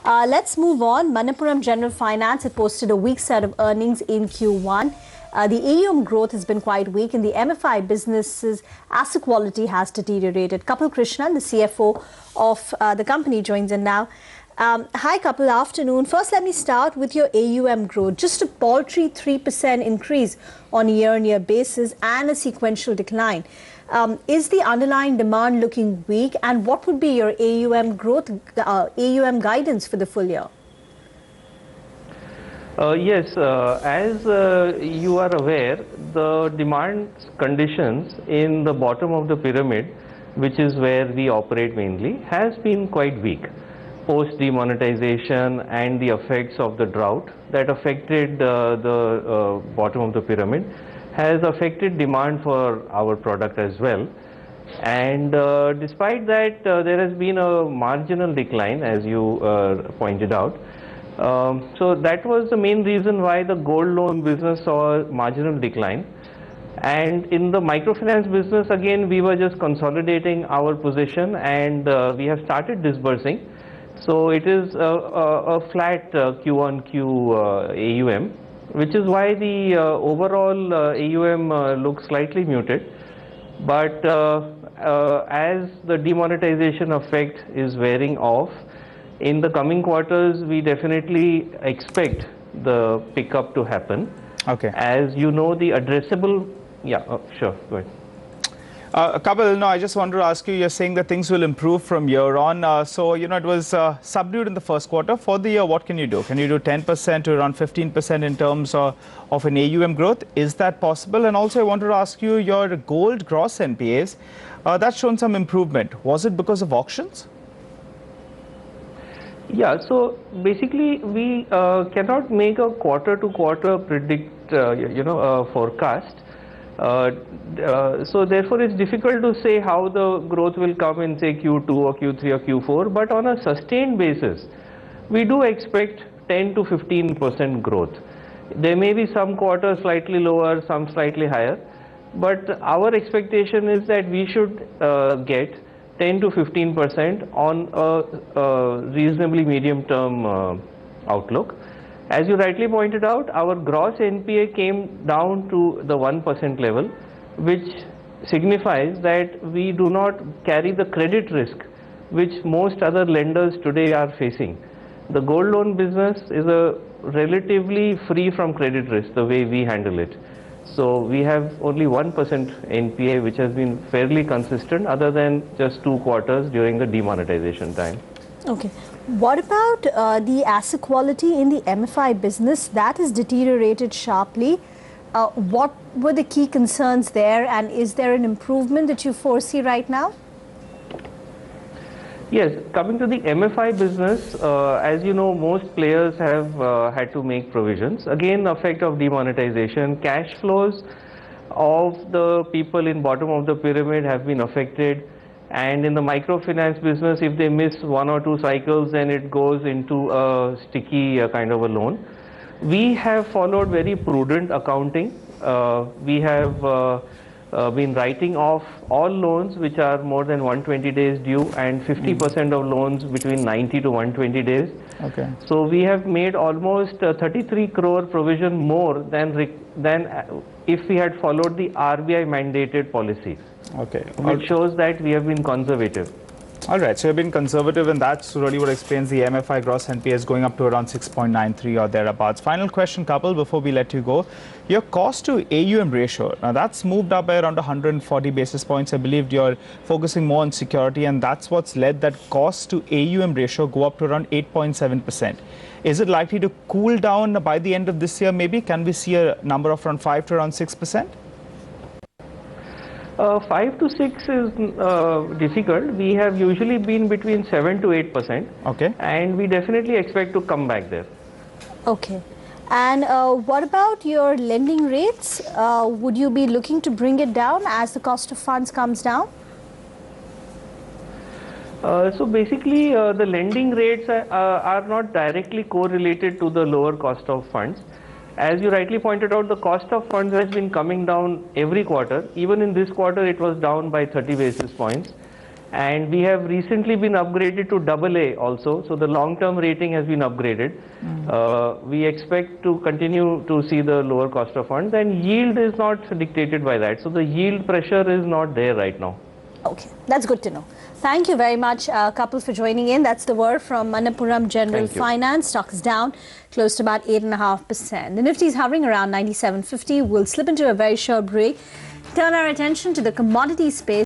Let's move on. Manappuram General Finance had posted a weak set of earnings in Q1. The AUM growth has been quite weak, and the MFI business's asset quality has deteriorated. Kapil Krishnan, the CFO of the company, joins in now. Hi, Kapil. Afternoon. First, let me start with your AUM growth. Just a paltry 3% increase on a year-on-year basis and a sequential decline. Is the underlying demand looking weak, and what would be your AUM growth, AUM guidance for the full year? Yes, as you are aware, the demand conditions in the bottom of the pyramid, which is where we operate mainly, has been quite weak. Post demonetization and the effects of the drought that affected the bottom of the pyramid has affected demand for our product as well. And despite that, there has been a marginal decline, as you pointed out. So that was the main reason why the gold loan business saw a marginal decline. And in the microfinance business, again, we were just consolidating our position, and we have started disbursing. So it is a flat Q-on-Q AUM, which is why the overall AUM looks slightly muted. But as the demonetization effect is wearing off, in the coming quarters, we definitely expect the pickup to happen. Okay. As you know, the addressable... Yeah, sure, go ahead. Kapil, no, I just wanted to ask you, you're saying that things will improve from here on. So, it was subdued in the first quarter. For the year, what can you do? Can you do 10% to around 15% in terms of an AUM growth? Is that possible? And also, I wanted to ask you, your gold gross NPAs, that's shown some improvement. Was it because of auctions? Yeah, so basically, we cannot make a quarter-to-quarter forecast. So therefore, it's difficult to say how the growth will come in, say, Q2 or Q3 or Q4. But on a sustained basis, we do expect 10 to 15% growth. There may be some quarters slightly lower, some slightly higher. But our expectation is that we should get 10 to 15% on a reasonably medium-term outlook. As you rightly pointed out, our gross NPA came down to the 1% level, which signifies that we do not carry the credit risk which most other lenders today are facing. The gold loan business is a relatively free from credit risk, the way we handle it. So we have only 1% NPA, which has been fairly consistent other than just 2 quarters during the demonetization time. Okay. What about the asset quality in the MFI business? That has deteriorated sharply. What were the key concerns there, and is there an improvement that you foresee right now? Yes, coming to the MFI business, as you know, most players have had to make provisions. Again, effect of demonetization, cash flows of the people in bottom of the pyramid have been affected. And in the microfinance business, if they miss 1 or 2 cycles, then it goes into a sticky kind of a loan. We have followed very prudent accounting. We have been writing off all loans which are more than 120 days due, and 50% of loans between 90 to 120 days. Okay. So we have made almost 33 crore provision more than if we had followed the RBI mandated policy. Okay. Which shows that we have been conservative. All right, so you've been conservative, and that's really what explains the MFI gross NPAs going up to around 6.93 or thereabouts. Final question, Kapil, before we let you go. Your cost to AUM ratio, now that's moved up by around 140 basis points. I believe you're focusing more on security, and that's what's led that cost to AUM ratio go up to around 8.7%. Is it likely to cool down by the end of this year, maybe? Can we see a number of around 5 to around 6%? 5 to 6 is difficult. We have usually been between 7 to 8%. Okay. And we definitely expect to come back there. Okay. And what about your lending rates? Would you be looking to bring it down as the cost of funds comes down? So basically, the lending rates are not directly correlated to the lower cost of funds. As you rightly pointed out, the cost of funds has been coming down every quarter. Even in this quarter, it was down by 30 basis points. And we have recently been upgraded to AA also, so the long-term rating has been upgraded. We expect to continue to see the lower cost of funds, and yield is not dictated by that. So the yield pressure is not there right now. Okay, that's good to know. Thank you very much, Kapil, for joining in. That's the word from Manappuram General Finance. Stock is down close to about 8.5%. The Nifty is hovering around 97.50. We'll slip into a very short break. Turn our attention to the commodity space.